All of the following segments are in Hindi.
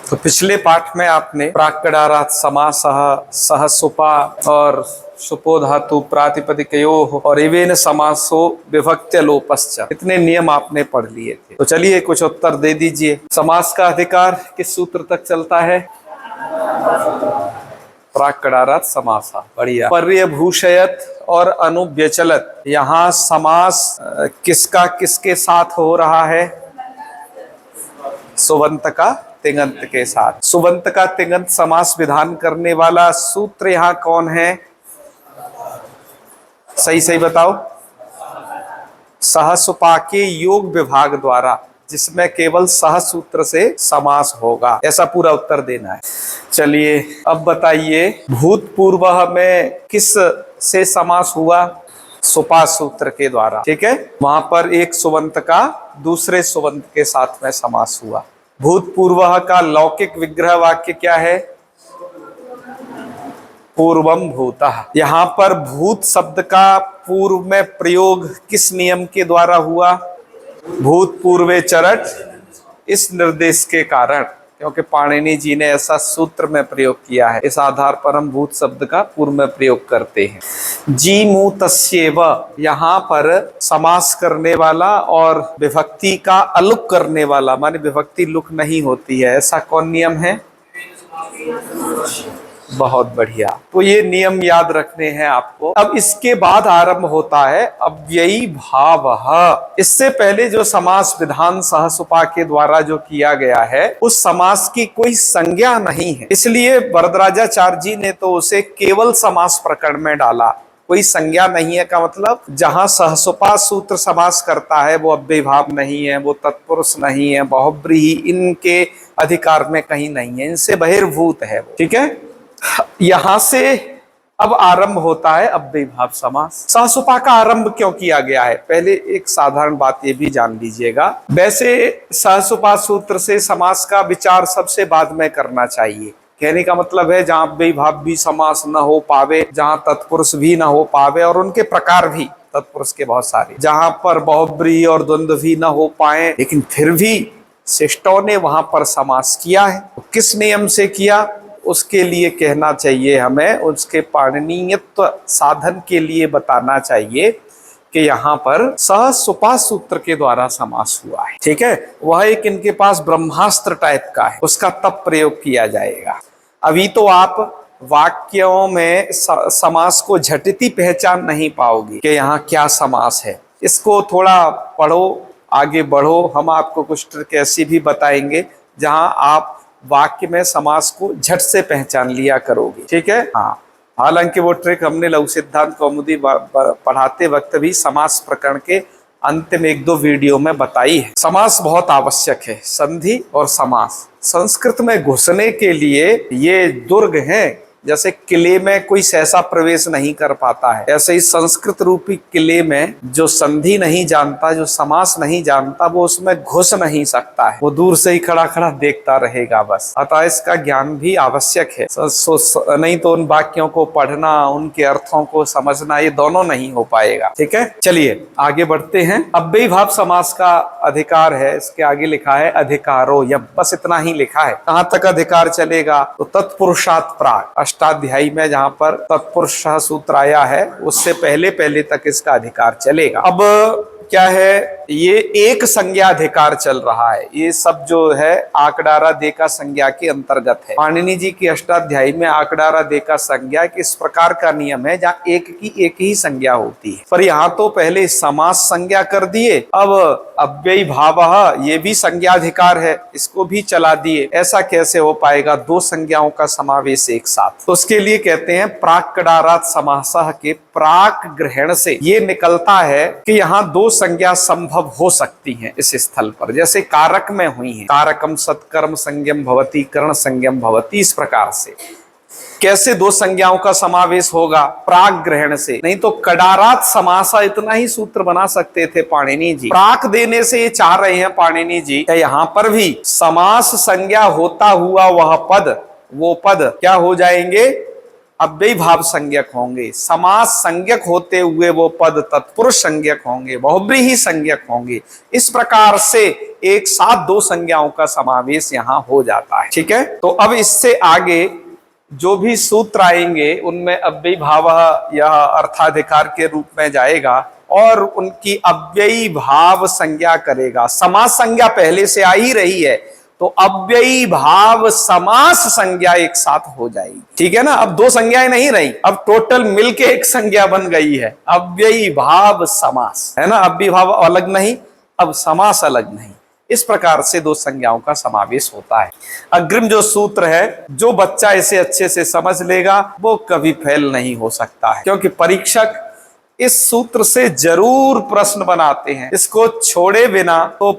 तो पिछले पाठ में आपने प्राक्कडारात् समासः, सह सुपा और सुपो धातु प्रातिपदिकयोः और एवेन समासो विभक्त्य लोपश्च, इतने नियम आपने पढ़ लिए थे। तो चलिए कुछ उत्तर दे दीजिए। समास का अधिकार किस सूत्र तक चलता है? प्राक्कडारात् समासः। बढ़िया। पर्यभूषयत और अनुव्यचलत, यहाँ समास किसका किसके साथ हो रहा है? सुबंत का तिङंत के साथ। सुबंत का तिङंत समास विधान करने वाला सूत्र यहाँ कौन है? सही सही बताओ। सहसुपा के योग विभाग द्वारा, जिसमें केवल सह सूत्र से समास होगा, ऐसा पूरा उत्तर देना है। चलिए अब बताइए, भूतपूर्व में किस से समास हुआ? सुपा सूत्र के द्वारा। ठीक है, वहां पर एक सुबंत का दूसरे सुबंत के साथ में समास हुआ। भूतपूर्व का लौकिक विग्रह वाक्य क्या है? पूर्वम भूतः। यहां पर भूत शब्द का पूर्व में प्रयोग किस नियम के द्वारा हुआ? भूतपूर्वे चरट, इस निर्देश के कारण, क्योंकि पाणिनि जी ने ऐसा सूत्र में प्रयोग किया है, इस आधार पर हम भूत शब्द का पूर्व में प्रयोग करते हैं। जी मु तस्येव, यहाँ पर समास करने वाला और विभक्ति का अलुक करने वाला, माने विभक्ति लुक नहीं होती है, ऐसा कौन नियम है? बहुत बढ़िया। तो ये नियम याद रखने हैं आपको। अब इसके बाद आरंभ होता है अव्ययी भावः। इससे पहले जो समास विधान सहसुपा के द्वारा जो किया गया है, उस समास की कोई संज्ञा नहीं है, इसलिए वरदराजाचार्य जी ने तो उसे केवल समास प्रकरण में डाला। कोई संज्ञा नहीं है का मतलब, जहां सहसुपा सूत्र समास करता है वो अव्ययी भाव नहीं है, वो तत्पुरुष नहीं है, बहुब्रीहि इनके अधिकार में कहीं नहीं है, इनसे बहिर्भूत है वो। ठीक है, यहां से अब आरंभ होता है अव्ययी भाव समास। सहसुपा का आरंभ क्यों किया गया है? पहले एक साधारण बात ये भी जान लीजिएगा। वैसे सहसुपा सूत्र से समास का विचार सबसे बाद में करना चाहिए। कहने का मतलब है जहां अव्ययी भाव भी समास न हो पावे, जहां तत्पुरुष भी न हो पावे, और उनके प्रकार भी तत्पुरुष के बहुत सारे, जहां पर बहुब्रीहि और द्वंद्व भी न हो पाए, लेकिन फिर भी शिष्टों ने वहां पर समास किया है। तो किस नियम से किया, उसके लिए कहना चाहिए हमें, उसके पाणिनीयत्व साधन के लिए बताना चाहिए कि यहाँ पर सहसुपा सूत्र के द्वारा समास हुआ है। ठीक है, वह एक इनके पास ब्रह्मास्त्र टाइप का है, उसका तब प्रयोग किया जाएगा। अभी तो आप वाक्यों में समास को झटिति पहचान नहीं पाओगे कि यहाँ क्या समास है। इसको थोड़ा पढ़ो, आगे बढ़ो, हम आपको कुछ ट्रिक ऐसी भी बताएंगे जहां आप वाक्य में समास को झट से पहचान लिया करोगे। ठीक है, हाँ। हालांकि वो ट्रिक हमने लघु सिद्धांत कौमुदी पढ़ाते वक्त भी समास प्रकरण के अंतिम एक दो वीडियो में बताई है। समास बहुत आवश्यक है, संधि और समास। संस्कृत में घुसने के लिए ये दुर्ग हैं। जैसे किले में कोई सहसा प्रवेश नहीं कर पाता है, ऐसे ही संस्कृत रूपी किले में जो संधि नहीं जानता, जो समास नहीं जानता, वो उसमें घुस नहीं सकता है, वो दूर से ही खड़ा खड़ा देखता रहेगा बस। अतः इसका ज्ञान भी आवश्यक है, नहीं तो उन वाक्यों को पढ़ना, उनके अर्थों को समझना, ये दोनों नहीं हो पाएगा। ठीक है, चलिए आगे बढ़ते हैं। अव्ययी भाव समास का अधिकार है, इसके आगे लिखा है अधिकारो यम, बस इतना ही लिखा है। कहाँ तक अधिकार चलेगा? तो तत्पुरुषात् प्राक्, अष्टाध्यायी में जहां पर तत्पुरुष सूत्र आया है, उससे पहले पहले तक इसका अधिकार चलेगा। अब क्या है, ये एक संज्ञा अधिकार चल रहा है। ये सब जो है आकडारा देका संज्ञा के अंतर्गत है। पाणिनि जी की अष्टाध्यायी में आकडारा देका संज्ञा इस प्रकार का नियम है जहाँ एक की एक ही संज्ञा होती है। पर यहाँ तो पहले समास संज्ञा कर दिए, अब अव्ययी भावः ये भी संज्ञाधिकार है, इसको भी चला दिए। ऐसा कैसे हो पाएगा दो संज्ञाओं का समावेश एक साथ? तो उसके लिए कहते हैं प्राक्कडारात् समासः के प्राक ग्रहण से ये निकलता है कि यहाँ दो संज्ञा संभव हो सकती हैं इस स्थल पर, जैसे कारक में हुई है। कारकम सत्कर्म संज्ञम भवति, कर्ण संज्ञम भवति, इस प्रकार से। कैसे दो संज्ञाओं का समावेश होगा? प्राक ग्रहण से। नहीं तो कडारात् समासा इतना ही सूत्र बना सकते थे पाणिनि जी। प्राक देने से ये चाह रहे हैं पाणिनि जी, यहाँ पर भी समास संज्ञा होता हुआ वह पद, वो पद क्या हो जाएंगे? अव्ययी भाव संज्ञक होंगे, समास संज्ञक होते हुए वो पद तत्पुरुष संज्ञक होंगे, बहुव्रीहि संज्ञक होंगे। इस प्रकार से एक साथ दो संज्ञाओं का समावेश यहाँ हो जाता है। ठीक है, तो अब इससे आगे जो भी सूत्र आएंगे उनमें अव्ययी भाव यह अर्थाधिकार के रूप में जाएगा और उनकी अव्ययी भाव संज्ञा करेगा। समास संज्ञा पहले से आ ही रही है, तो अव्ययी भाव समास संज्ञा एक साथ हो जाएगी। ठीक है ना, अब दो संज्ञाएं नहीं रही, अब टोटल मिलके एक संज्ञा बन गई है, अव्ययी भाव समास, है ना। अव्ययी भाव अलग नहीं, अब समास अलग नहीं। इस प्रकार से दो संज्ञाओं का समावेश होता है। अग्रिम जो सूत्र है, जो बच्चा इसे अच्छे से समझ लेगा वो कभी फेल नहीं हो सकता है, क्योंकि परीक्षक इस सूत्र से जरूर प्रश्न बनाते हैं। इसको छोड़े बिना तो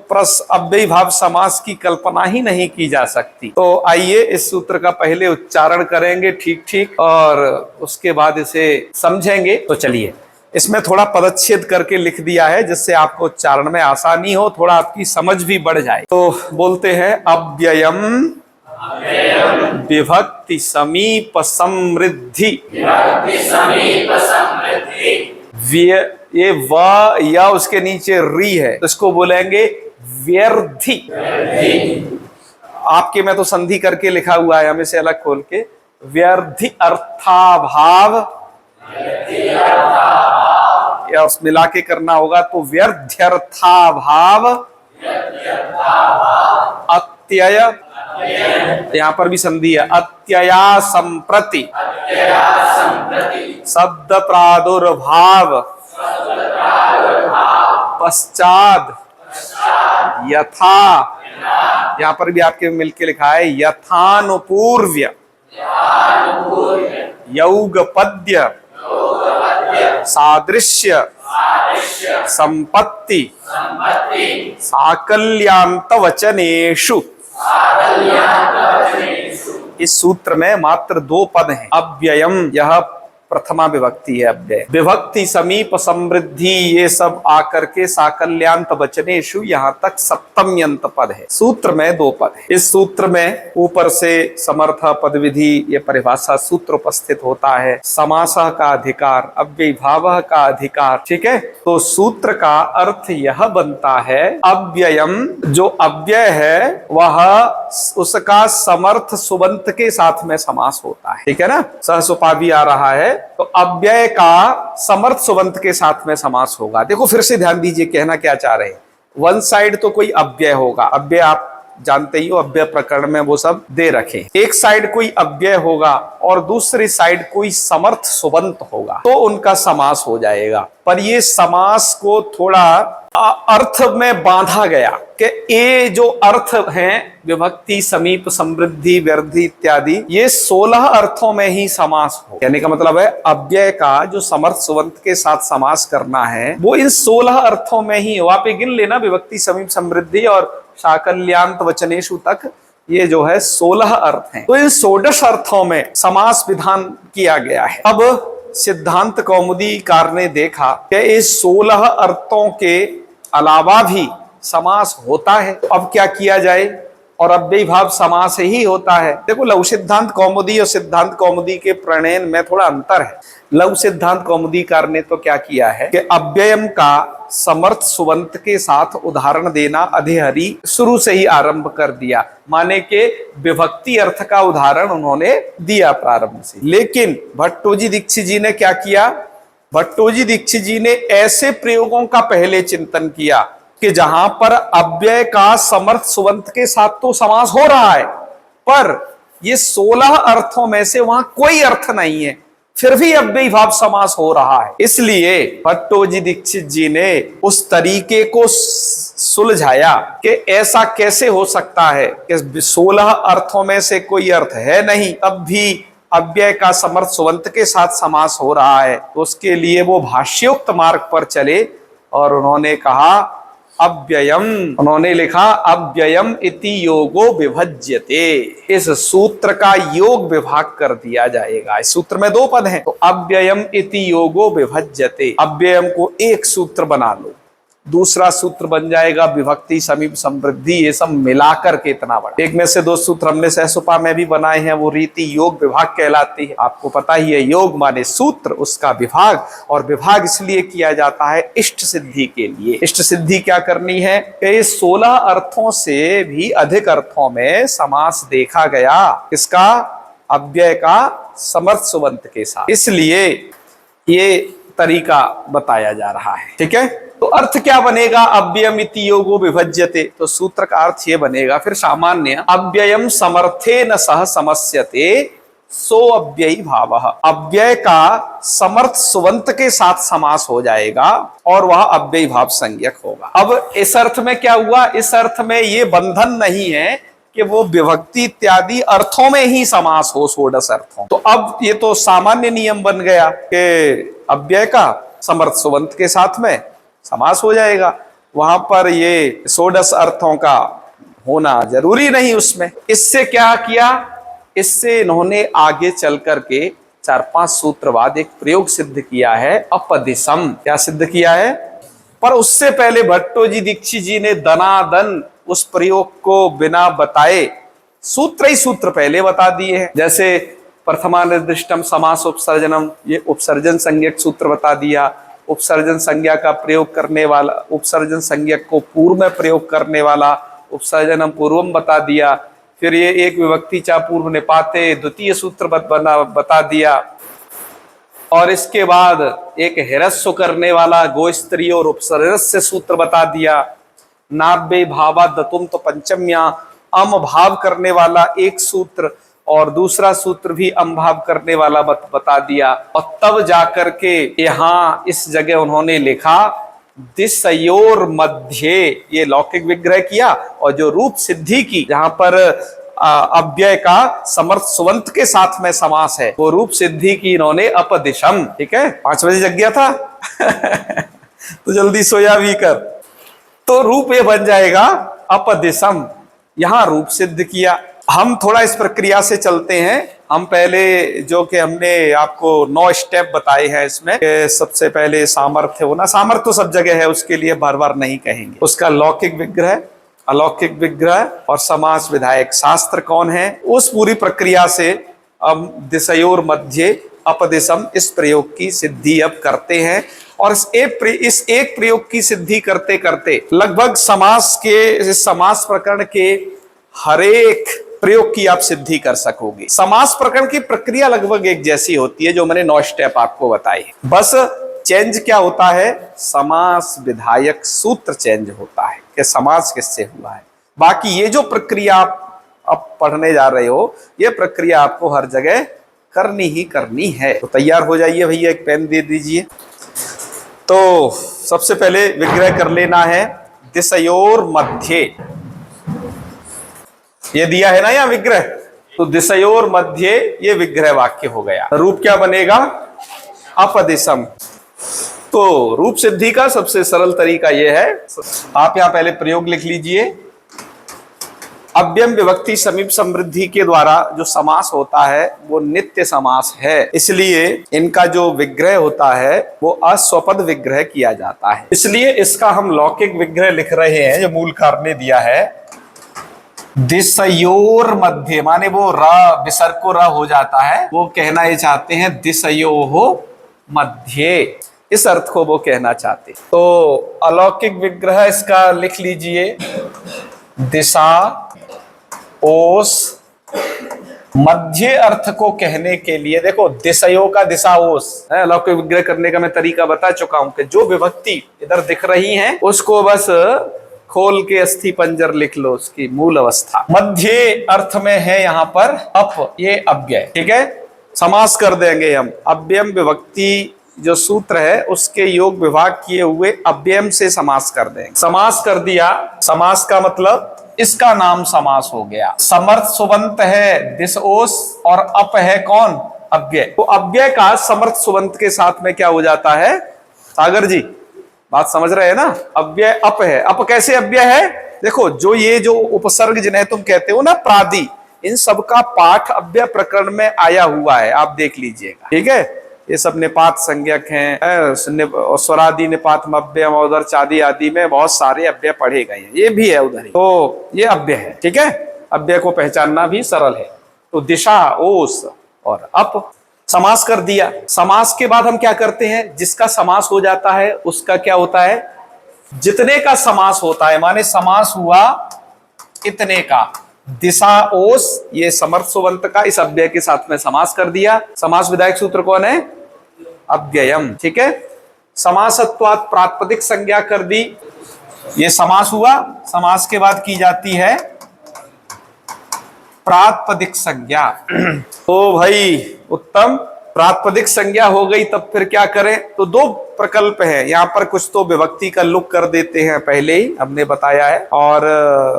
अव्ययी भाव समास की कल्पना ही नहीं की जा सकती। तो आइए इस सूत्र का पहले उच्चारण करेंगे ठीक ठीक और उसके बाद इसे समझेंगे। तो चलिए, इसमें थोड़ा पदच्छेद करके लिख दिया है जिससे आपको उच्चारण में आसानी हो, थोड़ा आपकी समझ भी बढ़ जाए। तो बोलते हैं अव्ययम विभक्ति समीप समृद्धि। ये व या उसके नीचे री है, तो इसको बोलेंगे व्यर्थी। आपके में तो संधि करके लिखा हुआ है, हमें से अलग खोल के व्यर्थी अर्थाभाव, या उस मिला के करना होगा तो व्यर्थ्यर्थाभाव अत्यय, यहां पर भी संधि है, अत्यया संप्रति शब्द प्रादुर्भाव पश्चात यथा, यहां पर भी आपके मिलके लिखा है यथानुपूर्व्य यौगपद्य सादृश्य संपत्ति साकल्यांत वचनेषु। इस सूत्र में मात्र दो पद हैं। अव्ययम यह प्रथमा विभक्ति है, अव्यय विभक्ति समीप समृद्धि, ये सब आकर के साकल्यांत वचनेषु यहाँ तक सप्तम्यंत पद है। सूत्र में दो पद है। इस सूत्र में ऊपर से समर्थ पद विधि ये परिभाषा सूत्र उपस्थित होता है। समासः का अधिकार, अव्ययी भावः का अधिकार। ठीक है, तो सूत्र का अर्थ यह बनता है अव्ययम, जो अव्यय है वह उसका समर्थ सुबंत के साथ में समास होता है। ठीक है ना, सहसुपा भी आ रहा है, तो अव्यय का समर्थ सुबंत के साथ में समास होगा। देखो फिर से ध्यान दीजिए, कहना क्या चाह रहे हैं। वन साइड तो कोई अव्यय होगा, अव्यय आप जानते ही हो, अव्यय प्रकरण में वो सब दे रखे। एक साइड कोई अव्यय होगा और दूसरी साइड कोई समर्थ सुबंत होगा, तो उनका समास हो जाएगा। पर ये समास को थोड़ा अर्थ में बांधा गया कि ये जो अर्थ हैं विभक्ति समीप समृद्धि व्यर्थी इत्यादि, ये 16 अर्थों में ही समास हो। कहने का मतलब है अव्यय का जो समर्थ सुबंत के साथ समास करना है वो इन 16 अर्थों में ही हो। आप गिन लेना, विभक्ति समीप समृद्धि और साकल्यांत वचनेषु तक ये जो है 16 अर्थ हैं। तो इन 16 अर्थों में समास विधान किया गया है। अब सिद्धांत कौमुदीकार ने देखा कि इस 16 अर्थों के अलावा भी समास होता है, तो अब क्या किया जाए, और अव्ययी भाव समास ही होता है। देखो लघु सिद्धांत कौमुदी और सिद्धांत कौमुदी के प्रणयन में थोड़ा अंतर है। लघु सिद्धांत कौमुदीकार ने तो क्या किया है कि अव्ययम का समर्थ सुबंत के साथ उदाहरण देना अधिहरी शुरू से ही आरंभ कर दिया, माने के विभक्ति अर्थ का उदाहरण उन्होंने दिया प्रारंभ से। लेकिन भट्टोजी दीक्षित जी ने क्या किया, भट्टोजी दीक्षित जी ने ऐसे प्रयोगों का पहले चिंतन किया कि जहां पर अव्यय का समर्थ सुबंत के साथ तो समास हो रहा है, पर ये 16 अर्थों में से वहां कोई अर्थ नहीं है, फिर भी अव्ययी भाव समास हो रहा है। इसलिए भट्टोजी दीक्षित जी ने उस तरीके को सुलझाया कि ऐसा कैसे हो सकता है कि 16 अर्थों में से कोई अर्थ है नहीं, तब भी अव्यय का समर्थ सुबंत के साथ समास हो रहा है। तो उसके लिए वो भाष्योक्त मार्ग पर चले और उन्होंने कहा अव्ययम, उन्होंने लिखा अव्ययम इति योगो विभज्यते। इस सूत्र का योग विभाग कर दिया जाएगा। इस सूत्र में दो पद हैं, तो अव्ययम इति योगो विभज्यते, अव्ययम को एक सूत्र बना लो। दूसरा सूत्र बन जाएगा विभक्ति समीप समृद्धि, ये सब मिलाकर के इतना बड़ा। एक में से दो सूत्र हमने सहसुपा में भी बनाए हैं, वो रीति योग विभाग कहलाती है। आपको पता ही है, योग माने सूत्र, उसका विभाग, और विभाग इसलिए किया जाता है इष्ट सिद्धि के लिए। इष्ट सिद्धि क्या करनी है कि 16 अर्थों से भी अधिक अर्थों में समास देखा गया, किसका? अव्यय का समर्थ सुबंत के साथ, इसलिए ये तरीका बताया जा रहा है। ठीक है, तो अर्थ क्या बनेगा? अव्ययम इति योगो विभज्यते, तो सूत्र का अर्थ ये बनेगा फिर सामान्य, अव्ययम समर्थेन सह समस्यते सो अव्ययी भावः। अव्यय का समर्थ सुबंत के साथ समास हो जाएगा और वह अव्ययी भाव संज्ञक होगा। अब इस अर्थ में क्या हुआ? इस अर्थ में ये बंधन नहीं है कि वो विभक्ति इत्यादि अर्थों में ही समास हो, षोडश अर्थों। तो अब ये तो सामान्य नियम बन गया कि अव्यय का समर्थ सुबंत के साथ में समास हो जाएगा, वहां पर ये षोडश अर्थों का होना जरूरी नहीं उसमें। इससे क्या किया? इससे इन्होंने आगे चल करके 4-5 सूत्र बाद एक प्रयोग सिद्ध किया है, अपदिशम। क्या सिद्ध किया है? पर उससे पहले भट्टो जी दीक्षित जी ने दनादन उस प्रयोग को बिना बताए सूत्र ही सूत्र पहले बता दिए हैं। जैसे प्रथमा निर्दिष्टम समास उपसर्जनम, ये उपसर्जन संज्ञक सूत्र बता दिया। उपसर्जन संज्ञा का प्रयोग करने वाला, उपसर्जन संज्ञक को पूर्व में प्रयोग करने वाला उपसर्जनम पूर्वम बता दिया। फिर ये एक विभक्ति चा पूर्व निपाते द्वितीय सूत्र बता दिया, और इसके बाद एक हिरस्व करने वाला गोस्त्री और उपसर्जस्य सूत्र बता दिया। नाभ्य भावा दतुम तो पंचम्या, अम भाव करने वाला एक सूत्र और दूसरा सूत्र भी अम भाव करने वाला बता दिया। और तब जाकर के यहाँ इस जगह उन्होंने लिखा दिशयोर मध्य, ये लौकिक विग्रह किया, और जो रूप सिद्धि की, जहां पर अव्यय का समर्थ सुबंत के साथ में समास है, वो रूप सिद्धि की इन्होंने अपदिशम। ठीक है, 5 बजे जग गया था तो जल्दी सोया भी कर, तो रूप ये बन जाएगा अपदिशम, यहां रूप सिद्ध किया। हम थोड़ा इस प्रक्रिया से चलते हैं। हम पहले जो कि हमने आपको 9 स्टेप बताए हैं इसमें, सबसे पहले सामर्थ्य होना, सामर्थ्य तो सब जगह है, उसके लिए बार बार नहीं कहेंगे। उसका लौकिक विग्रह, अलौकिक विग्रह और समास विधायक शास्त्र कौन है, उस पूरी प्रक्रिया से अब दिशयोर मध्य अपदिशम इस प्रयोग की सिद्धि अब करते हैं। और इस एक प्रयोग की सिद्धि करते करते लगभग समास प्रकरण के हरेक प्रयोग की आप सिद्धि कर सकोगे। समास प्रकरण की प्रक्रिया लगभग एक जैसी होती है, जो मैंने 9 स्टेप आपको बताए। बस चेंज क्या होता है? समास विधायक सूत्र चेंज होता है कि समास किससे हुआ है। बाकी ये जो प्रक्रिया आप अब पढ़ने जा रहे हो, ये प्रक्रिया आपको हर जगह करनी ही करनी है। तो तैयार हो जाइए भैया, एक पेन दे दीजिए। तो सबसे पहले विग्रह कर लेना है दिशयोर मध्य, ये दिया है ना यहाँ विग्रह, तो दिशयोर मध्य ये विग्रह वाक्य हो गया। रूप क्या बनेगा? अपदिशम। तो रूप सिद्धि का सबसे सरल तरीका यह है, आप यहां पहले प्रयोग लिख लीजिए। अव्ययम विभक्ति समीप समृद्धि के द्वारा जो समास होता है वो नित्य समास है, इसलिए इनका जो विग्रह होता है वो अस्वपद विग्रह किया जाता है। इसलिए इसका हम लौकिक विग्रह लिख रहे हैं, जो मूल कार ने दिया है। दिशयोर मध्य माने वो र विसर्ग को र हो जाता है, वो कहना ये चाहते हैं दिशयोः मध्य, इस अर्थ को वो कहना चाहते। तो अलौकिक विग्रह इसका लिख लीजिए, दिशा ओस मध्य अर्थ को कहने के लिए देखो दिशयो का दिशा ओस है। अलौकिक विग्रह करने का मैं तरीका बता चुका हूं कि जो विभक्ति इधर दिख रही हैं उसको बस खोल के अस्थि पंजर लिख लो, उसकी मूल अवस्था। मध्य अर्थ में है यहाँ पर अप, ये अव्यय। ठीक है, समास कर देंगे हम। अव्ययम विभक्ति जो सूत्र है उसके योग विभाग किए हुए अव्ययम से समास कर देंगे। समास कर दिया, समास का मतलब इसका नाम समास हो गया। समर्थ सुबंत है दिशओस और अप है कौन? अव्यय। तो अव्यय का समर्थ सुबंत के साथ में क्या हो जाता है? सागर जी बात समझ रहे हैं ना? अव्यय अप है। अप कैसे अव्यय है? देखो, जो ये जो उपसर्ग जिन्हें तुम कहते हो ना प्रादि, इन सब का पाठ अव्यय प्रकरण में आया हुआ है, आप देख लीजिएगा। ठीक है, ये सब निपात संज्ञक हैं, स्वरादि निपात अव्यय उधर चादी आदि में बहुत सारे अव्यय पढ़े गए हैं, ये भी है उधर ही। तो ये अव्यय है, ठीक है, अव्यय को पहचानना भी सरल है। तो दिशा, ओस और अप समास कर दिया। समास के बाद हम क्या करते हैं, जिसका समास हो जाता है उसका क्या होता है, जितने का समास होता है, माने समास हुआ इतने का। दिशा ओस ये समर्थ सुबंत का इस अव्यय के साथ में समास कर दिया। समास विधायक सूत्र कौन है, अव्ययम, ठीक है। समासत्वात् प्रातिपदिक संज्ञा कर दी, ये समास हुआ। समास के बाद की जाती है प्रातिपदिक संज्ञा। तो भाई उत्तम, प्रातिपदिक संज्ञा हो गई, तब फिर क्या करें, तो दो प्रकल्प है यहाँ पर। कुछ तो विभक्ति का लुक कर देते हैं, पहले ही हमने बताया है, और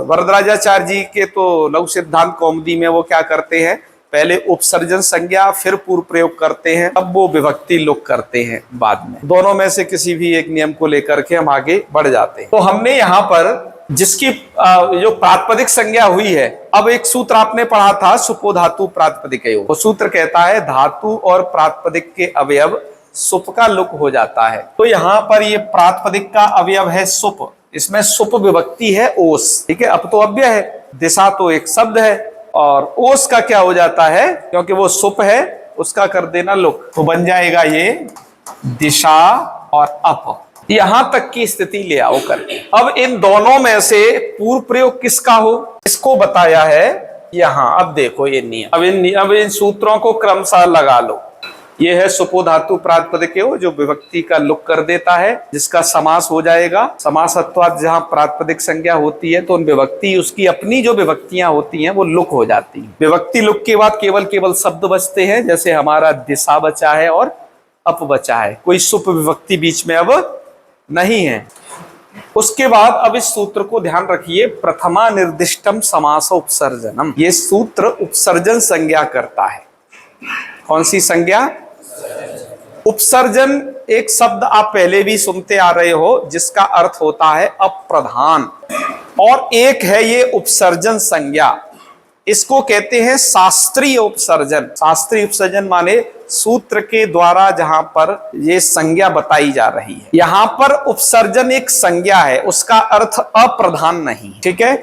वरदराजाचार्य जी के तो लघु सिद्धांत कौमुदी में वो क्या करते हैं, पहले उपसर्जन संज्ञा फिर पूर्व प्रयोग करते हैं, अब वो विभक्ति लुक करते हैं बाद में। दोनों में से किसी भी एक नियम को लेकर के हम आगे बढ़ जाते हैं। तो हमने यहाँ पर जिसकी जो प्रातिपदिक संज्ञा हुई है, अब एक सूत्र आपने पढ़ा था सुपो धातु प्रातिपदिक, वो सूत्र कहता है धातु और प्रातिपदिक के अवयव सुप का लुक हो जाता है। तो यहाँ पर ये प्रातिपदिक का अवयव है सुप, इसमें सुप विभक्ति है ओस, ठीक है। अब तो अव्यय है, दिशा तो एक शब्द है, और ओस का क्या हो जाता है, क्योंकि वो सुप है उसका कर देना लुक, तो बन जाएगा ये दिशा और अप। यहां तक की स्थिति ले आओ करके। अब इन दोनों में से पूर्व प्रयोग किसका हो, इसको बताया है यहां। अब देखो ये नियम, अब इन सूत्रों को क्रमशः लगा लो। ये है सुपो धातु प्रातिपदिक, जो विभक्ति का लुक कर देता है, जिसका समास हो जाएगा। समासत्वात् जहां प्रातिपदिक संज्ञा होती है तो उन विभक्ति, उसकी अपनी जो विभक्तियां होती हैं वो लुक हो जाती हैं। विभक्ति लुक के बाद केवल शब्द बचते हैं, जैसे हमारा दिशा बचा है और अप बचा है, कोई सुप विभक्ति बीच में अब नहीं है। उसके बाद अब इस सूत्र को ध्यान रखिए, प्रथमा निर्दिष्टम समास उपसर्जनम, ये सूत्र उपसर्जन संज्ञा करता है। कौन सी संज्ञा, उपसर्जन एक शब्द आप पहले भी सुनते आ रहे हो, जिसका अर्थ होता है अप्रधान, और एक है ये उपसर्जन संज्ञा, इसको कहते हैं शास्त्रीय उपसर्जन। शास्त्रीय उपसर्जन माने सूत्र के द्वारा जहां पर ये संज्ञा बताई जा रही है। यहां पर उपसर्जन एक संज्ञा है, उसका अर्थ अप्रधान नहीं, ठीक है।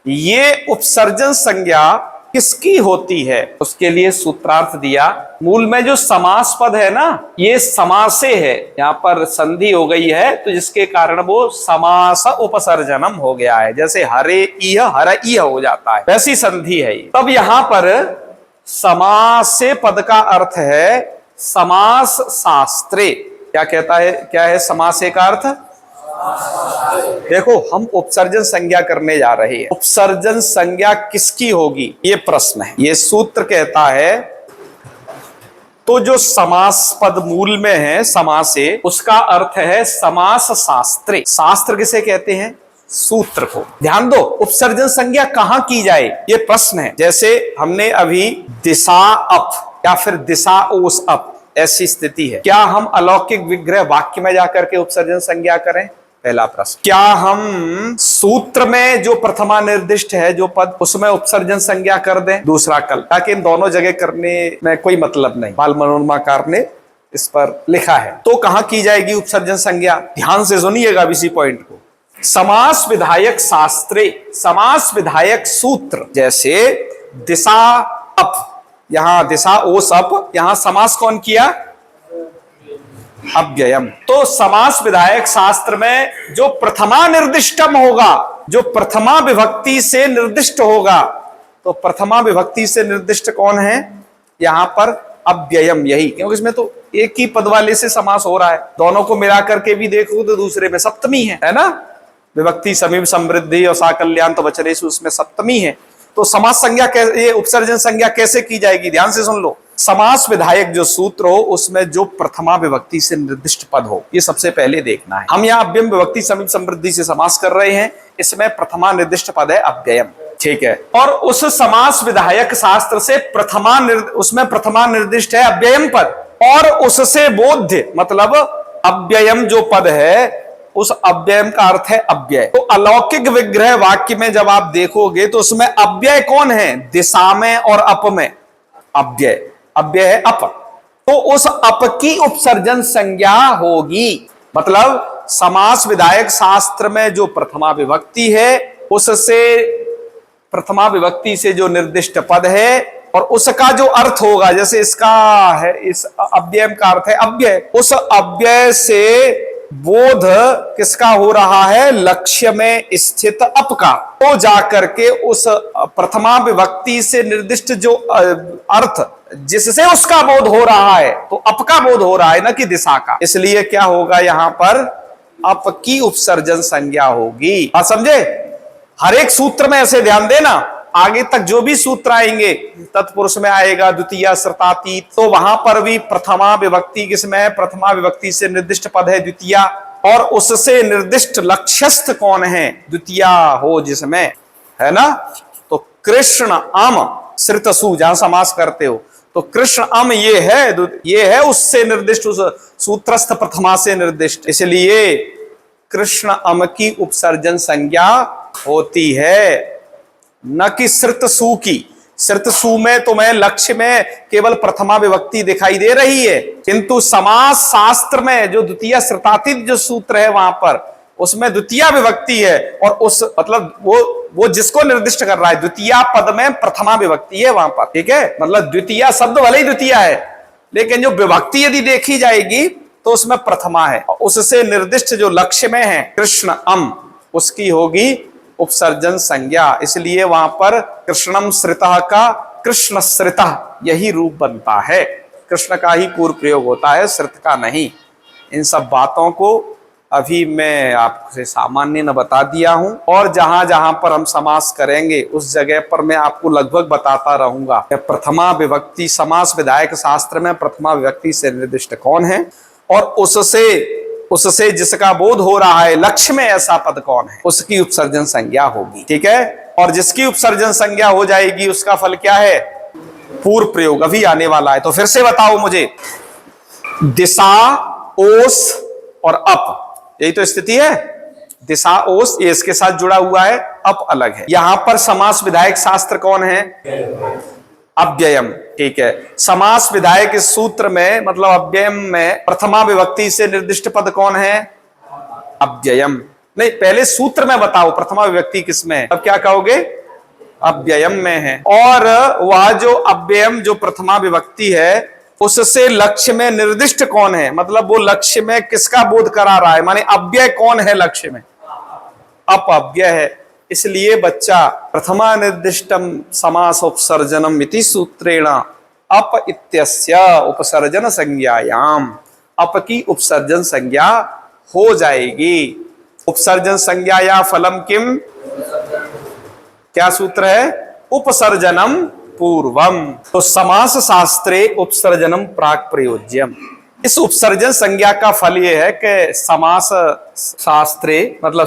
ये उपसर्जन संज्ञा किसकी होती है, उसके लिए सूत्रार्थ दिया। मूल में जो समास पद है ना, ये समासे है, यहाँ पर संधि हो गई है, तो जिसके कारण वो समास उपसर्जनम हो गया है। जैसे हरे इह हर इह हो जाता है, वैसी संधि है ये। तब यहाँ पर समासे पद का अर्थ है समास शास्त्रे। क्या कहता है, क्या है समासे का अर्थ, देखो हम उपसर्जन संज्ञा करने जा रहे हैं, उपसर्जन संज्ञा किसकी होगी ये प्रश्न है। ये सूत्र कहता है, तो जो समास पद मूल में है समासे, उसका अर्थ है समास शास्त्रे। शास्त्र किसे कहते हैं, सूत्र को। ध्यान दो, उपसर्जन संज्ञा कहां की जाए ये प्रश्न है। जैसे हमने अभी दिशा अप या फिर दिशा ओस अप, ऐसी स्थिति है। क्या हम अलौकिक विग्रह वाक्य में जाकर के उपसर्जन संज्ञा करें, पहला प्रश्न। क्या हम सूत्र में जो प्रथमा निर्दिष्ट है जो पद, उसमें उपसर्जन संज्ञा कर दें, दूसरा कल, ताकि इन दोनों जगह करने में कोई मतलब नहीं। बाल मनोरमाकार ने इस पर लिखा है। तो कहां की जाएगी उपसर्जन संज्ञा, ध्यान से सुनिएगा इसी पॉइंट को। समास विधायक शास्त्रे, समास विधायक सूत्र, जैसे दिशा अप, यहां दिशा ओस अप, यहां समास कौन किया, अव्ययम। तो समास विधायक शास्त्र में जो प्रथमा निर्दिष्टम होगा, जो प्रथमा विभक्ति से निर्दिष्ट होगा, तो प्रथमा विभक्ति से निर्दिष्ट कौन है, यहां पर अव्ययम, यही, क्योंकि इसमें तो एक ही पद वाले से समास हो रहा है। दोनों को मिला करके भी देखो तो दूसरे में सप्तमी है ना, विभक्ति समीप समृद्धि और साकल्याण तो वचनेषु, उसमें सप्तमी है। तो समास संज्ञा, ये उपसर्जन संज्ञा कैसे की जाएगी, ध्यान से सुन लो। समास विधायक जो सूत्र हो, उसमें जो प्रथमा विभक्ति से निर्दिष्ट पद हो, ये सबसे पहले देखना है। हम यहाँ अव्ययम विभक्ति समीप समृद्धि से समास कर रहे हैं, इसमें प्रथमा निर्दिष्ट पद है अव्ययम, ठीक है। और उस समास विधायक शास्त्र से उसमें प्रथमा निर्दिष्ट है अव्ययम पद, और उससे बोध्य मतलब अव्ययम जो पद है, उस अव्ययम का अर्थ है अव्यय। तो अलौकिक विग्रह वाक्य में जब आप देखोगे तो उसमें अव्यय कौन है, दिशा में और अप में अव्यय, अव्यय है अप, तो उस अप की उपसर्जन संज्ञा होगी। मतलब समास विधायक शास्त्र में जो प्रथमा विभक्ति है उससे, प्रथमा विभक्ति से जो निर्दिष्ट पद है और उसका जो अर्थ होगा, जैसे इसका है, इस अव्यय का अर्थ है अव्यय, उस अव्यय से बोध किसका हो रहा है? लक्ष्य में स्थित अप का। तो जाकर के उस प्रथमा विभक्ति से निर्दिष्ट जो अर्थ जिससे उसका बोध हो रहा है, तो अप का बोध हो रहा है, न कि दिशा का। इसलिए क्या होगा यहां पर? अप की उपसर्जन संज्ञा होगी। आप समझे? हर एक सूत्र में ऐसे ध्यान देना, आगे तक जो भी सूत्र आएंगे, तत्पुरुष में आएगा, द्वितीय श्रुतातीत, तो वहां पर भी प्रथमा विभक्ति किसमें है? प्रथमा विभक्ति से निर्दिष्ट पद है द्वितीय, और उससे निर्दिष्ट लक्ष्यस्थ कौन है? द्वितीय हो जिसमें, है ना। तो कृष्ण अम श्रितसु, जहां समास करते हो तो कृष्ण अम ये है उससे निर्दिष्ट, उस सूत्रस्थ प्रथमा से निर्दिष्ट, इसलिए कृष्ण अम की उपसर्जन संज्ञा होती है, न कि श्रित सु की। श्रित सु में तुम्हें लक्ष्य में केवल प्रथमा विभक्ति दिखाई दे रही है, किंतु समास शास्त्र में जो द्वितीय श्रुतातीत जो सूत्र है वहां पर, उसमें द्वितीय विभक्ति है, और उस मतलब वो जिसको निर्दिष्ट कर रहा है, द्वितीय पद में प्रथमा विभक्ति है वहां पर, ठीक है। मतलब द्वितीय शब्द भले ही द्वितीय है, लेकिन जो विभक्ति यदि देखी जाएगी तो उसमें प्रथमा है, उससे निर्दिष्ट जो लक्ष्य में है कृष्ण अम, उसकी होगी उपसर्जन संज्ञा। इसलिए वहां पर कृष्णम श्रितः का कृष्ण श्रितः यही रूप बनता है, कृष्ण का ही पूर्व प्रयोग होता है, श्रित का नहीं। इन सब बातों को अभी मैं आपसे सामान्य न बता दिया हूं, और जहां जहां पर हम समास करेंगे उस जगह पर मैं आपको लगभग बताता रहूंगा। प्रथमा विभक्ति समास विधायक शास्त्र में प्रथमा विभक्ति से निर्दिष्ट कौन है, और उससे जिसका बोध हो रहा है लक्ष्य में ऐसा पद कौन है, उसकी उपसर्जन संज्ञा होगी, ठीक है। और जिसकी उपसर्जन संज्ञा हो जाएगी उसका फल क्या है? पूर्व प्रयोग अभी आने वाला है। तो फिर से बताओ मुझे, दिशा, ओस और अप, यही तो स्थिति है। दिशा ओस ये इसके साथ जुड़ा हुआ है, अप अलग है। यहां पर समास विधायक शास्त्र कौन है? अव्ययम, ठीक है। समास विधायक इस सूत्र में मतलब अव्ययम में प्रथमा विभक्ति से निर्दिष्ट पद कौन है? अव्ययम। नहीं, पहले सूत्र में बताओ प्रथमा विभक्ति किसमें है, अब क्या कहोगे? अव्ययम में है। और वह जो अव्ययम जो प्रथमा विभक्ति है उससे लक्ष्य में निर्दिष्ट कौन है, मतलब वो लक्ष्य में किसका बोध करा रहा है, माने अव्यय कौन है लक्ष्य में? अप अव्यय है। इसलिए बच्चा प्रथमा निर्दिष्टम समास उपसर्जनम इति सूत्रेण अप इत्यस्य उपसर्जन संज्ञायाम, अप की उपसर्जन संज्ञा हो जाएगी। उपसर्जन संज्ञा या फलम किम, क्या सूत्र है? उपसर्जनम पूर्वम। तो समास शास्त्रे उपसर्जनम प्राक प्रयोज्यम। इस उपसर्जन संज्ञा का फल यह है कि समास शास्त्रे मतलब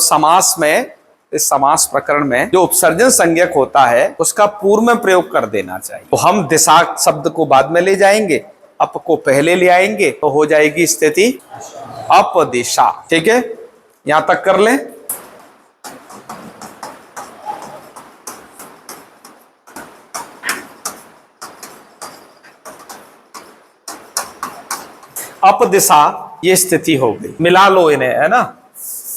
समास में, इस समास प्रकरण में जो उपसर्जन संज्ञक होता है उसका पूर्व में प्रयोग कर देना चाहिए। तो हम दिशा शब्द को बाद में ले जाएंगे, अप को पहले ले आएंगे, तो हो जाएगी स्थिति अप दिशा, ठीक है। यहां तक कर लें। अप दिशा ये स्थिति हो गई। मिला लो इन्हें, है ना,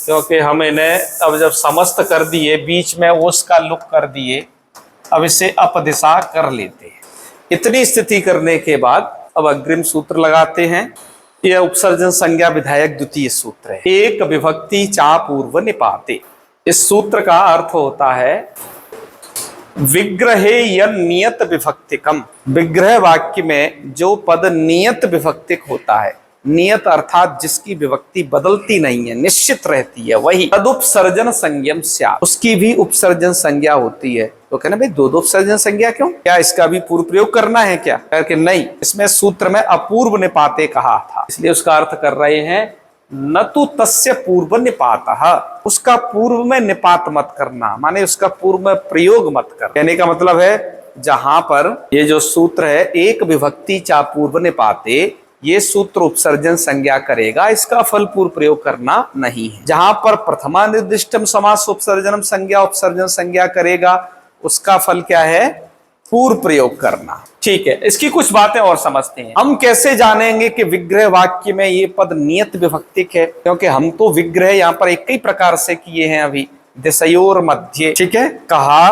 क्योंकि हम इन्हें अब जब समस्त कर दिए, बीच में ओस का लुक कर दिए, अब इसे अप दिशा कर लेते हैं। इतनी स्थिति करने के बाद अब अग्रिम सूत्र लगाते हैं। यह उपसर्जन संज्ञा विधायक द्वितीय सूत्र है। एक विभक्ति चा पूर्व निपाते। इस सूत्र का अर्थ होता है विग्रहे यन नियत विभक्तिकम। विग्रह वाक्य में जो पद नियत विभक्तिक होता है, नियत अर्थात जिसकी विभक्ति बदलती नहीं है, निश्चित रहती है, वही तदुपसर्जन संज्ञम स्यात्, उसकी भी उपसर्जन संज्ञा होती है। तो कहना भाई दो उपसर्जन संज्ञा क्यों, क्या इसका भी पूर्व प्रयोग करना है क्या? करके नहीं, इसमें सूत्र में अपूर्व निपाते कहा था, इसलिए उसका अर्थ कर रहे हैं न तो तस्य पूर्व निपातः, उसका पूर्व में निपात मत करना, माने उसका पूर्व में प्रयोग मत कर। कहने का मतलब है जहां पर ये जो सूत्र है एक विभक्ति चा पूर्व निपाते, ये सूत्र उपसर्जन संज्ञा करेगा, इसका फल पूर्व प्रयोग करना नहीं है। जहां पर प्रथमा निर्दिष्टम समास उपसर्जनम संज्ञा उपसर्जन संज्ञा करेगा, उसका फल क्या है? पूर्व प्रयोग करना। ठीक है, इसकी कुछ बातें और समझते हैं। हम कैसे जानेंगे कि विग्रह वाक्य में ये पद नियत विभक्तिक है? क्योंकि हम तो विग्रह यहाँ पर एक ही प्रकार से किए हैं अभी, दिशयोर मध्य। ठीक है, कहा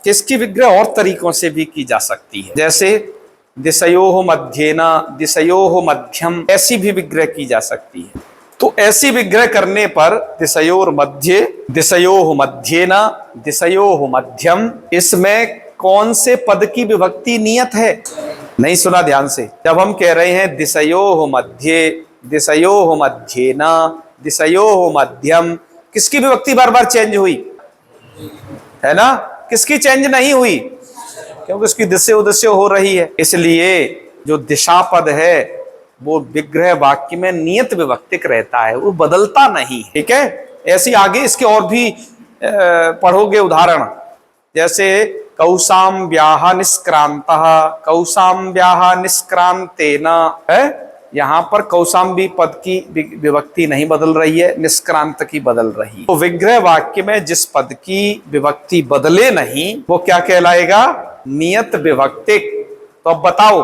कि इसकी विग्रह और तरीकों से भी की जा सकती है, जैसे दिशयोः मध्येन, दिशयोः मध्यम, ऐसी भी विग्रह की जा सकती है। तो ऐसी विग्रह करने पर दिशयोर मध्य, दिशयोः मध्येन, दिशयोः मध्यम, इसमें कौन से पद की विभक्ति नियत है? नहीं सुना ध्यान से। जब हम कह रहे हैं दिशयोः मध्ये, दिशयोः मध्येन, दिशयोः मध्यम, किसकी विभक्ति बार बार चेंज हुई है ना? किसकी चेंज नहीं हुई? क्योंकि उसकी दिशा उद्देश्य हो रही है, इसलिए जो दिशा पद है वो विग्रह वाक्य में नियत विभक्तिक रहता है, वो बदलता नहीं। ठीक है, ऐसी आगे इसके और भी पढ़ोगे उदाहरण, जैसे कौसाम्ब्याः निष्क्रान्तः, कौसाम्ब्याः निष्क्रान्तेन है। यहां पर कौसाम्बी पद की विभक्ति नहीं बदल रही है, निष्क्रांत की बदल रही है। तो विग्रह वाक्य में जिस पद की विभक्ति बदले नहीं वो क्या कहलाएगा? नियत विभक्तिक। तो अब बताओ,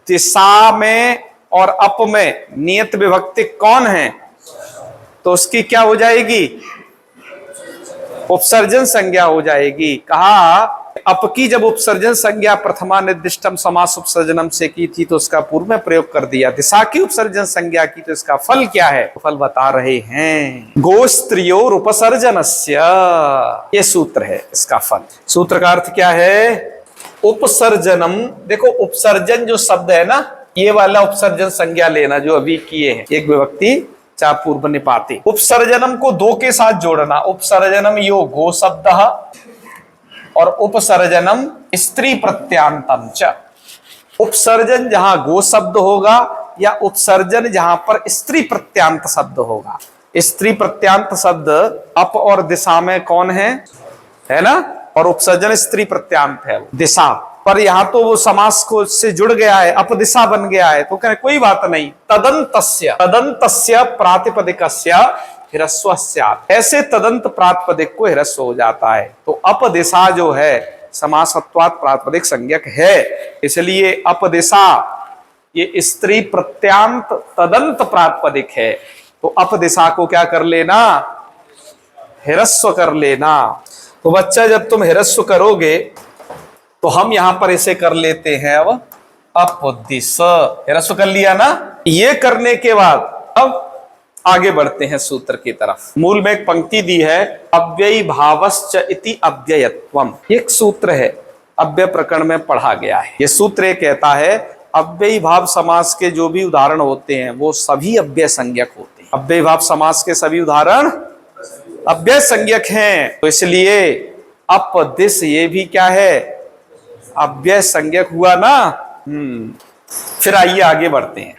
दिशा में और अप में नियत विभक्तिक कौन है? तो उसकी क्या हो जाएगी? उपसर्जन संज्ञा हो जाएगी। कहा अप की जब उपसर्जन संज्ञा प्रथमा निर्दिष्टम समास उपसर्जनम से की थी तो उसका पूर्व में प्रयोग कर दिया। दिशा की उपसर्जन संज्ञा की तो इसका फल क्या है? फल बता रहे हैं, गोस्त्रियोर उपसर्जनस्य, ये सूत्र है इसका फल। सूत्र का अर्थ क्या है? उपसर्जनम। देखो उपसर्जन जो शब्द है ना, ये वाला उपसर्जन संज्ञा लेना जो अभी किए हैं, एक विभक्ति चार पूर्व निपाते। उपसर्जनम को दो के साथ जोड़ना, उपसर्जनम यो गो शब्द और उपसर्जनम स्त्री प्रत्यांतम च। उपसर्जन जहां गो शब्द होगा या उपसर्जन जहां पर स्त्री प्रत्यांत शब्द होगा। स्त्री प्रत्यांत शब्द अप और दिशा में कौन है ना? और उपसर्जन स्त्री प्रत्यांत है दिशा पर, यहां तो वो समास को से जुड़ गया है, अपदिशा बन गया है, तो कहे कोई बात नहीं। तदंतस्य प्रातिपदिकस्य ह्रस्व स्यात्, ऐसे तदंत प्रातिपदिक को ह्रस्व हो जाता है। तो अपदिशा जो है समासत्वात् प्रातिपदिक संज्ञक है, इसलिए अपदिशा ये स्त्री प्रत्यांत तदंत प्रातिपदिक है। तो अपदिशा को क्या कर लेना? ह्रस्व कर लेना। तो बच्चा जब तुम ह्रस्व करोगे तो हम यहां पर इसे कर लेते हैं, अब अपदिश, ह्रस्व कर लिया ना। ये करने के बाद अब आगे बढ़ते हैं सूत्र की तरफ। मूल में एक पंक्ति दी है, अव्ययी भावश्च इति अव्ययत्वम, एक सूत्र है, अव्यय प्रकरण में पढ़ा गया है। ये सूत्र ये कहता है अव्ययी भाव समास के जो भी उदाहरण होते हैं वो सभी अव्यय संज्ञक होते हैं। अव्ययी भाव समास के सभी उदाहरण अव्यय संज्ञक हैं, तो इसलिए अपदिश ये भी क्या है? अव्यय संज्ञक हुआ ना। फिर आइए आगे बढ़ते हैं।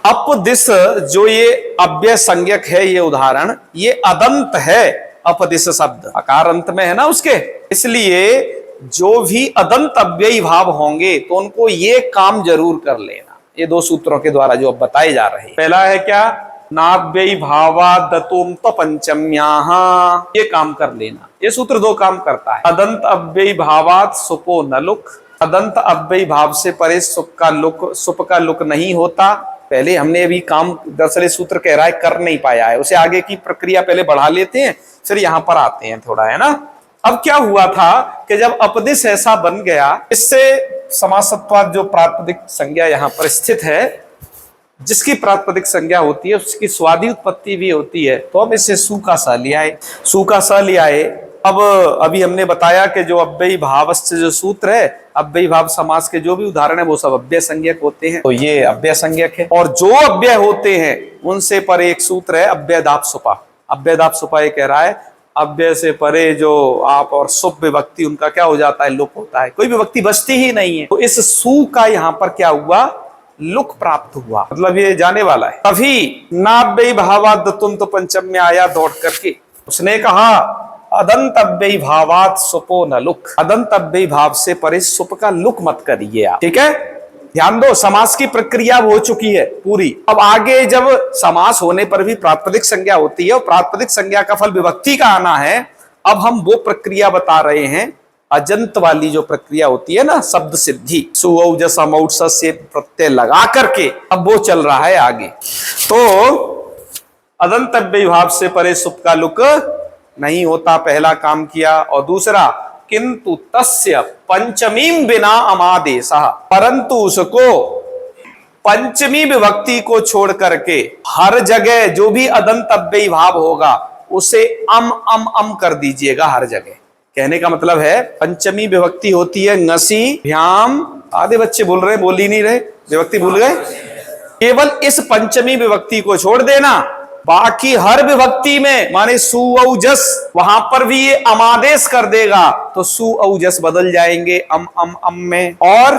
अपदिश जो ये अव्यय संज्ञक है, ये उदाहरण, ये अदंत है। अपदिश शब्द अकार अंत में है ना उसके, इसलिए जो भी अदंत अव्ययी भाव होंगे तो उनको ये काम जरूर कर लेना। ये दो सूत्रों के द्वारा जो अब बताए जा रहे हैं। पहला है क्या? नाव्ययी भावा दतुम तो पंचम्याः, ये काम कर लेना। ये सूत्र दो काम करता है। अदंत अव्ययी भावात सुपो न लुक, अदंत अव्ययी भाव से परे सुप का लुक नहीं होता। पहले हमने अभी काम दरअसल सूत्र कह रहा है कर नहीं पाया है, उसे आगे की प्रक्रिया पहले बढ़ा लेते हैं, फिर यहां पर आते हैं थोड़ा, है ना। अब क्या हुआ था कि जब अपदिश ऐसा बन गया, इससे समासत्वाद जो प्रातिपदिक संज्ञा यहां पर स्थित है, जिसकी प्रातिपदिक संज्ञा होती है उसकी स्वादि उत्पत्ति भी होती है, तो हम इसे सु का स ले आए, सु का स ले आए। अब अभी हमने बताया कि जो अव्ययी भावस्य जो सूत्र है, अव्ययी भाव समास के जो भी उदाहरण है वो सब अव्यय संज्ञक होते हैं, तो ये अव्यय संज्ञक है। और जो अव्यय होते हैं उनसे पर एक सूत्र है अव्ययदाप सुपा। अव्ययदाप सुपा ये कह रहा है अव्यय से परे जो आप और सुप विभक्ति उनका क्या हो जाता है? लुक होता है, कोई विभक्ति बचती ही नहीं है। तो इस सु का यहाँ पर क्या हुआ? लुक प्राप्त हुआ, मतलब ये जाने वाला है। तभी नाव्ययी भावात तुम तो पंचम में आया दौड़ करके, उसने कहा अदंत अव्ययी भावात सुपो न लुक, अदंत अव्ययी भाव से परे सुप का लुक मत करिए आप। ठीक है, ध्यान दो, समास की प्रक्रिया हो चुकी है पूरी। अब आगे जब समास होने पर भी प्रातिपदिक संज्ञा होती है और प्रातिपदिक संज्ञा का फल विभक्ति का आना है, अब हम वो प्रक्रिया बता रहे हैं अजंत वाली जो प्रक्रिया होती है ना, शब्द सिद्धि, सु औ जस अम औ स से प्रत्यय लगा करके अब वो चल रहा है आगे। तो अदंतव्य भाव से परे सुप का लुक नहीं होता, पहला काम किया। और दूसरा, किंतु तस्य पंचमीं बिना अमादेशः, परंतु उसको पंचमी विभक्ति को छोड़ करके हर जगह जो भी अदंतव्य भाव होगा उसे अम कर दीजिएगा हर जगह। कहने का मतलब है, पंचमी विभक्ति होती है ngसी भ्याम, आधे बच्चे बोल रहे, बोल ही नहीं रहे, विभक्ति भूल गए। केवल इस पंचमी विभक्ति को छोड़ देना, बाकी हर विभक्ति में माने सु औ जस, वहां पर भी ये अमादेश कर देगा तो सु औ जस बदल जाएंगे अम में, और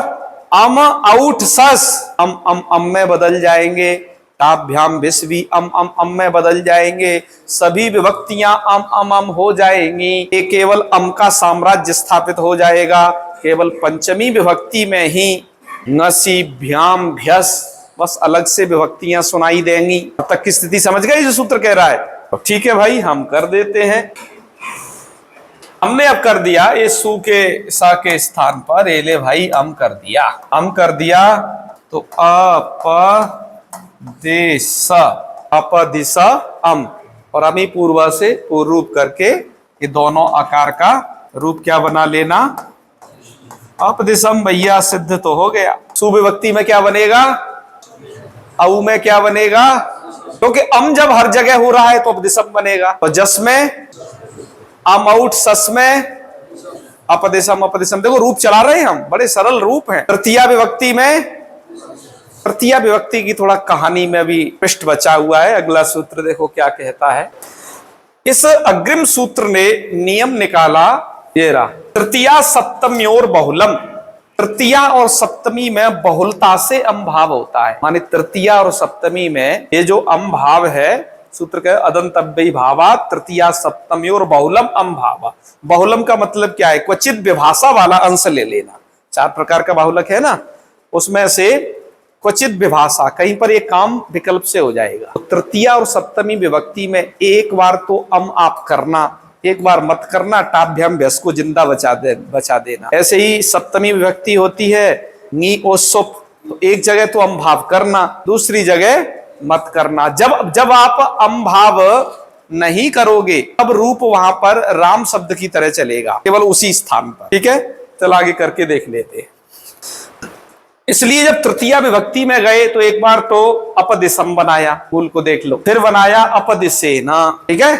अम औठ सस अम में बदल जाएंगे, ताभ्याम विस भी अम में बदल जाएंगे, सभी विभक्तियां अम हो जाएंगी। ये केवल अम का साम्राज्य स्थापित हो जाएगा। केवल पंचमी विभक्ति में ही ngसी भ्याम भ्यस, बस अलग से विभक्तियां सुनाई देंगी। अब तक की स्थिति समझ गए जो सूत्र कह रहा है? तो ठीक है भाई, हम कर देते हैं। हमने अब कर दिया, ये सु के सा के स्थान पर एले भाई अम कर दिया, अम कर दिया तो अपदिश अम, और अमी पूर्व से पूर्व रूप करके ये दोनों आकार का रूप क्या बना लेना, अपदिशम। भैया सिद्ध तो हो गया। सुविभक्ति में क्या बनेगा, औ में क्या बनेगा, क्योंकि अम जब हर जगह हो रहा है तो अपदिशम बनेगा। और जस में अम औठ, सस में अपदिशम अपदिशम। देखो रूप चला रहे हैं हम, बड़े सरल रूप हैं। तृतीया विभक्ति में, तृतीया विभक्ति की थोड़ा कहानी में भी पृष्ठ बचा हुआ है। अगला सूत्र देखो क्या कहता है। इस अग्रिम सूत्र ने नियम निकाला, ये रहा, तृतीया सप्तम्योर बहुलम। तृतीया और सप्तमी में बहुलता से अम भाव होता है, माने तृतीया और सप्तमी में ये जो अम भाव है, सूत्र का अदंतव्य भावा तृतीया सप्तम्योर बहुलम अम भावा। बहुलम का मतलब क्या है, क्वचित विभाषा वाला अंश ले लेना। 4 प्रकार का बाहुलक है ना, उसमें से क्वचित विभाषा, कहीं पर एक काम विकल्प से हो जाएगा। तो तृतीया और सप्तमी विभक्ति में एक बार तो अम आप करना, एक बार मत करना, टाभ्याम व्यस को जिंदा बचा देना। ऐसे ही सप्तमी विभक्ति होती है नी ओ सुप, तो एक जगह तो अम भाव करना, दूसरी जगह मत करना। जब आप अम भाव नहीं करोगे तब रूप वहां पर राम शब्द की तरह चलेगा, केवल उसी स्थान पर। ठीक है, चल आगे करके देख लेते हैं। इसलिए जब तृतीया विभक्ति में गए तो एक बार तो अपदिशम बनाया, भूल को देख लो, फिर बनाया अपदिशेन। ठीक है,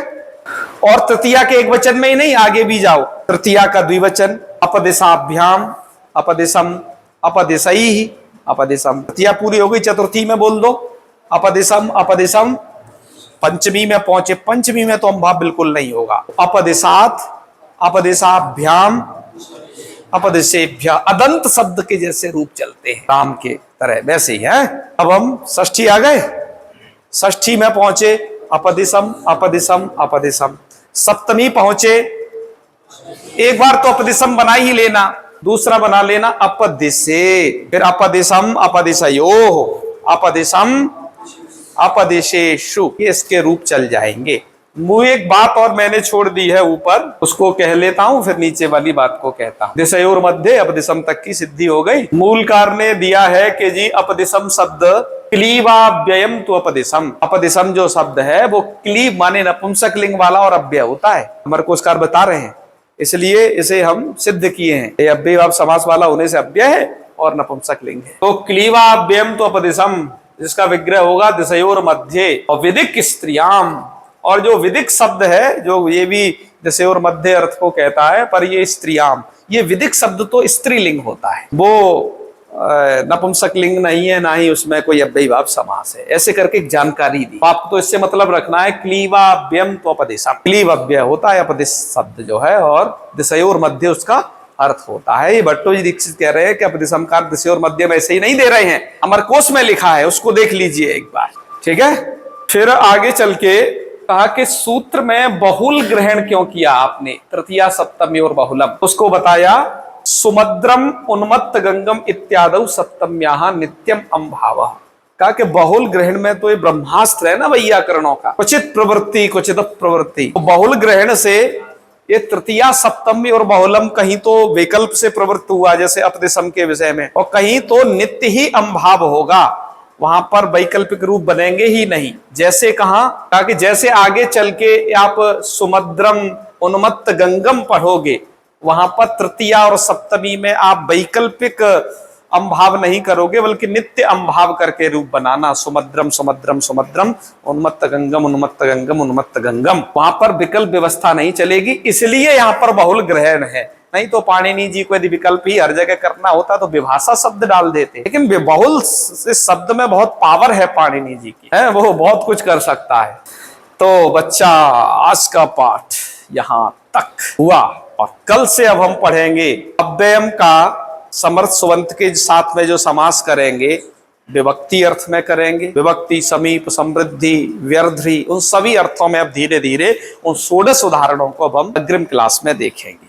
और तृतीया के एक वचन में ही नहीं, आगे भी जाओ, तृतीया का द्विवचन अपदिशाभ्याम अपदिशम अपदिशैः अपदिशम। तृतीया पूरी हो गई, चतुर्थी में बोल दो अपदिशम अपदिशम। पंचमी में पहुंचे, पंचमी में तो अम भाव बिल्कुल नहीं होगा, अपदिशात् अपदिशाभ्याम अपदिशेभ्य। अदंत शब्द के जैसे रूप चलते हैं राम के तरह, वैसे ही है। अब हम षष्ठी आ गए, षष्ठी में पहुंचे अपदिशम अपदिशम अपदिशम। सप्तमी पहुंचे, एक बार तो अपदिशम बना ही लेना, दूसरा बना लेना अपदिशे, फिर अपदिशम अपदिशयोः अपदिशम अपदिशेषु, ये इसके रूप चल जाएंगे। एक बात और मैंने छोड़ दी है ऊपर, उसको कह लेता हूं, फिर नीचे वाली बात को कहता हूं। दिशयोर मध्य अपदिशम तक की सिद्धि हो गई। मूलकार ने दिया है कि जी अपदिशम शब्द क्लीवाव्ययम तो अपदिशम। अपदिशम जो शब्द है वो क्लीव माने नपुंसक लिंग वाला और अव्यय होता है, हमारे कोशकार बता रहे हैं, इसलिए इसे हम सिद्ध किए हैं। ये अव्यय भाव समास वाला होने से अव्यय है और नपुंसक लिंग है। तो क्लीवाव्ययम तो अपदिशम, जिसका विग्रह होगा दिशयोर मध्य और विदिक स्त्रियाम। और जो विदिक शब्द है, जो ये भी दिशयोर मध्य अर्थ को कहता है, पर ये स्त्रियाम, ये विदिक शब्द तो स्त्रीलिंग होता है, वो नपुंसक लिंग नहीं है, ना ही उसमें कोई अव्ययी भाव समास है। ऐसे करके एक जानकारी दी आपको, तो इससे मतलब रखना है क्लीवाव्ययम तो अपदिशम। क्लीव अव्यय होता है अपदिश शब्द जो है, और दिशयोर मध्य उसका अर्थ होता है। ये भट्टो जी दीक्षित कह रहे हैं कि अपदिशम का दिशयोर मध्य में ऐसे ही नहीं दे रहे हैं, अमरकोश में लिखा है, उसको देख लीजिए एक बार। ठीक है, फिर आगे चल के कहा कि सूत्र में बहुल ग्रहण क्यों किया आपने, तृतीया सप्तमी और बहुलम, उसको बताया। सुमद्रम उन्मत्त गंगम इत्यादि सप्तम्याः नित्यम अम भावः। कहा कि बहुल ग्रहण में तो ये ब्रह्मास्त्र है ना व्याकरणों का, क्वचित प्रवृत्ति क्वचित प्रवृत्ति। तो बहुल ग्रहण से ये तृतीया सप्तमी और बहुलम कहीं तो विकल्प से प्रवृत्त हुआ जैसे अपदिशम के विषय में, और कहीं तो नित्य ही अम्भाव होगा, वहां पर वैकल्पिक रूप बनेंगे ही नहीं। जैसे कहा कि जैसे आगे चल के आप सुमद्रम उन्मत्त गंगम पढ़ोगे, वहां पर तृतीया और सप्तमी में आप वैकल्पिक अम्भाव नहीं करोगे बल्कि नित्य अम्भाव करके रूप बनाना, सुमद्रम सुमद्रम सुमद्रम उन्मत्त गंगम उन्मत्त गंगम उन्मत्त गंगम, वहां पर विकल्प व्यवस्था नहीं चलेगी, इसलिए यहां पर बहुल ग्रहण है। नहीं तो पाणिनि जी को यदि विकल्प ही हर जगह करना होता तो विभाषा शब्द डाल देते, लेकिन बहुल शब्द में बहुत पावर है पाणिनि जी की, है वो बहुत कुछ कर सकता है। तो बच्चा आज का पाठ यहां तक हुआ, और कल से अब हम पढ़ेंगे अव्ययम का समर्थ सुबंत के साथ में जो समास करेंगे, विभक्ति अर्थ में करेंगे, विभक्ति, समीप, समृद्धि, व्यर्धी, उन सभी अर्थों में अब धीरे धीरे उन 16 उदाहरणों को अब हम अग्रिम क्लास में देखेंगे।